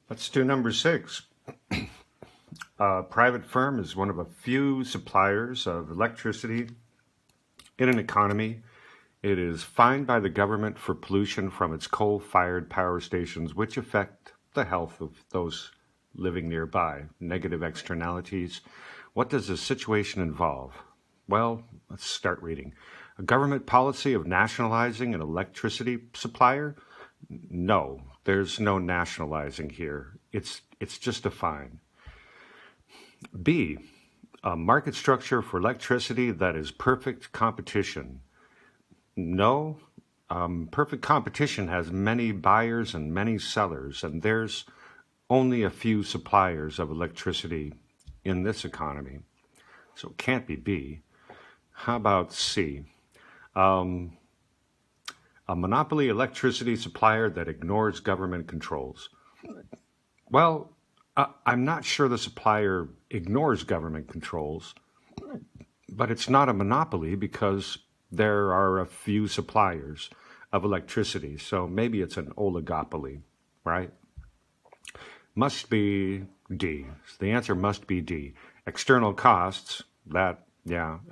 Let's do number 6. A private firm is one of a few suppliers of electricity in an economy. It is fined by the government for pollution from its coal-fired power stations, which affect the health of those living nearby. Negative externalities. What does this situation involve? Well, let's start reading. A government policy of nationalizing an electricity supplier? No, there's no nationalizing here. It's just a fine. B, a market structure for electricity that is perfect competition. No, perfect competition has many buyers and many sellers, and there's only a few suppliers of electricity in this economy. So it can't be B. How about C? A monopoly electricity supplier that ignores government controls. Well, I'm not sure the supplier ignores government controls, but it's not a monopoly because there are a few suppliers of electricity, so maybe it's an oligopoly, right? Must be D. The answer must be D. External costs,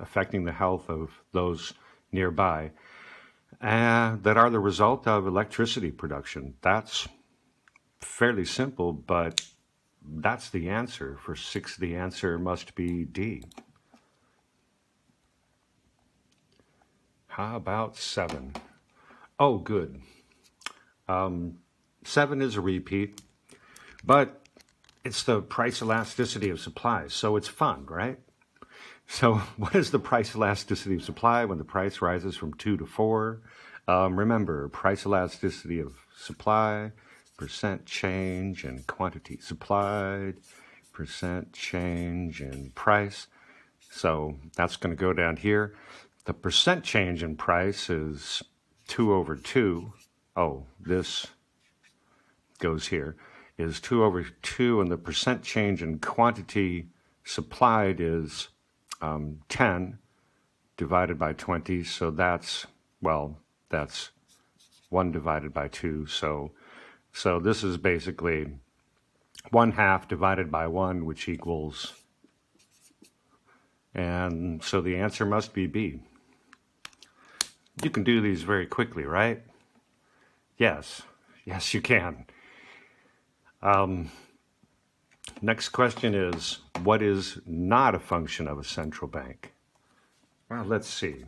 affecting the health of those nearby, that are the result of electricity production. That's fairly simple, but that's the answer. For 6, the answer must be D. How about 7? Oh, good. 7 is a repeat, but it's the price elasticity of supplies, so it's fun, right? So what is the price elasticity of supply when the price rises from 2 to 4? Remember, price elasticity of supply, percent change in quantity supplied, percent change in price. So that's going to go down here. The percent change in price is 2 over 2. Oh, this goes here, is 2 over 2, and the percent change in quantity supplied is 10 divided by 20, so that's 1 divided by 2, so this is basically 1/2 divided by 1, which equals, and so the answer must be B. You can do these very quickly, right? Yes, you can. Next question is, what is not a function of a central bank? Well, let's see.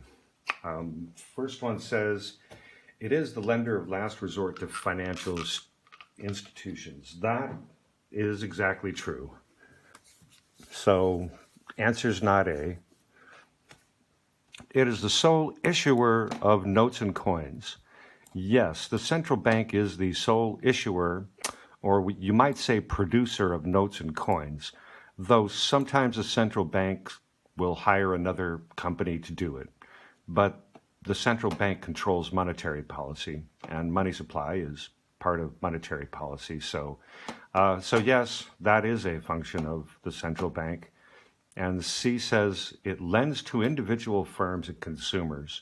First one says, it is the lender of last resort to financial institutions. That is exactly true. So, answer's not A. It is the sole issuer of notes and coins. Yes, the central bank is the sole issuer, or you might say producer of notes and coins, though sometimes a central bank will hire another company to do it. But the central bank controls monetary policy, and money supply is part of monetary policy. So yes, that is a function of the central bank. And C says it lends to individual firms and consumers.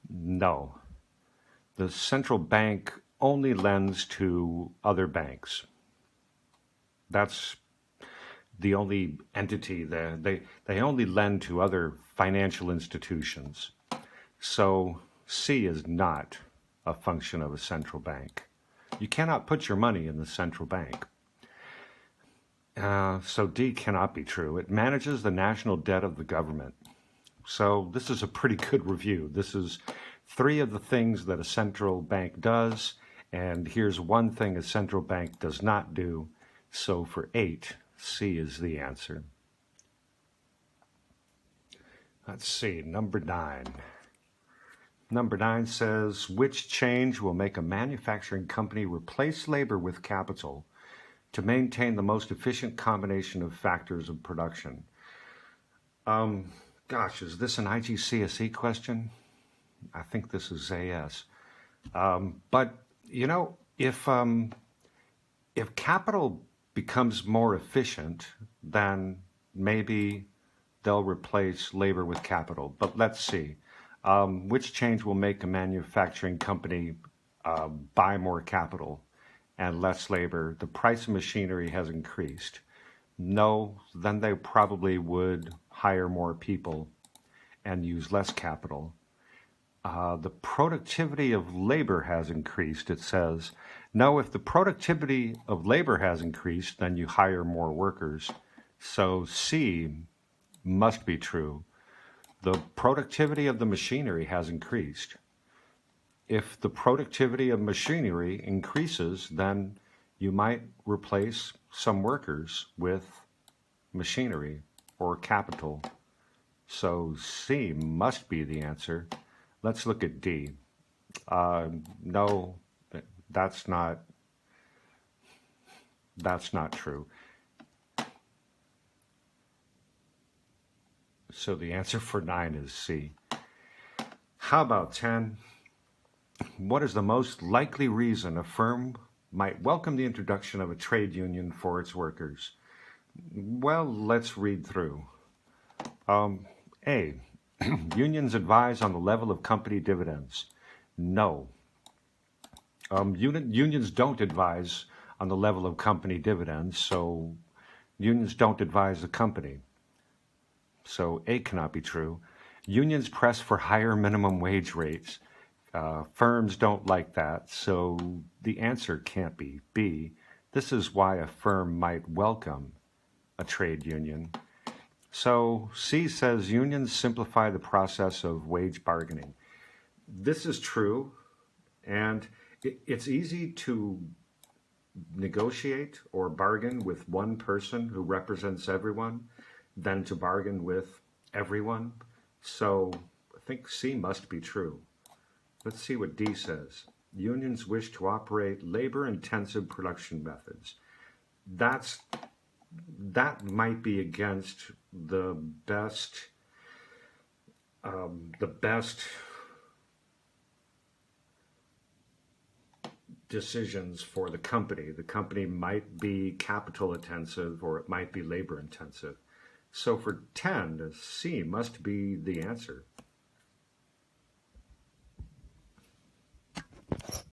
No, the central bank only lends to other banks. That's the only entity there. They only lend to other financial institutions. So C is not a function of a central bank. You cannot put your money in the central bank. So D cannot be true. It manages the national debt of the government. So this is a pretty good review. This is 3 of the things that a central bank does, and here's 1 thing a central bank does not do. So for 8, C is the answer. Let's see, number 9. Number 9 says, which change will make a manufacturing company replace labor with capital to maintain the most efficient combination of factors of production? Gosh, is this an IGCSE question? I think this is AS. But, you know, if capital becomes more efficient, then maybe they'll replace labor with capital. But let's see. Which change will make a manufacturing company buy more capital? and less labor, the price of machinery has increased. No, then they probably would hire more people and use less capital. The productivity of labor has increased, it says. No, if the productivity of labor has increased, then you hire more workers. So C must be true. The productivity of the machinery has increased. If the productivity of machinery increases, then you might replace some workers with machinery or capital. So C must be the answer. Let's look at D. No, that's not true. So the answer for 9 is C. How about 10? What is the most likely reason a firm might welcome the introduction of a trade union for its workers? Well, let's read through. A. Unions advise on the level of company dividends. No. Unions don't advise on the level of company dividends, so unions don't advise the company. So A cannot be true. Unions press for higher minimum wage rates. Firms don't like that, so the answer can't be B. This is why a firm might welcome a trade union. So C says unions simplify the process of wage bargaining. This is true, and it's easy to negotiate or bargain with one person who represents everyone than to bargain with everyone. So I think C must be true. Let's see what D says. Unions wish to operate labor-intensive production methods. That might be against the best decisions for the company. The company might be capital intensive or it might be labor intensive. So for 10, C must be the answer.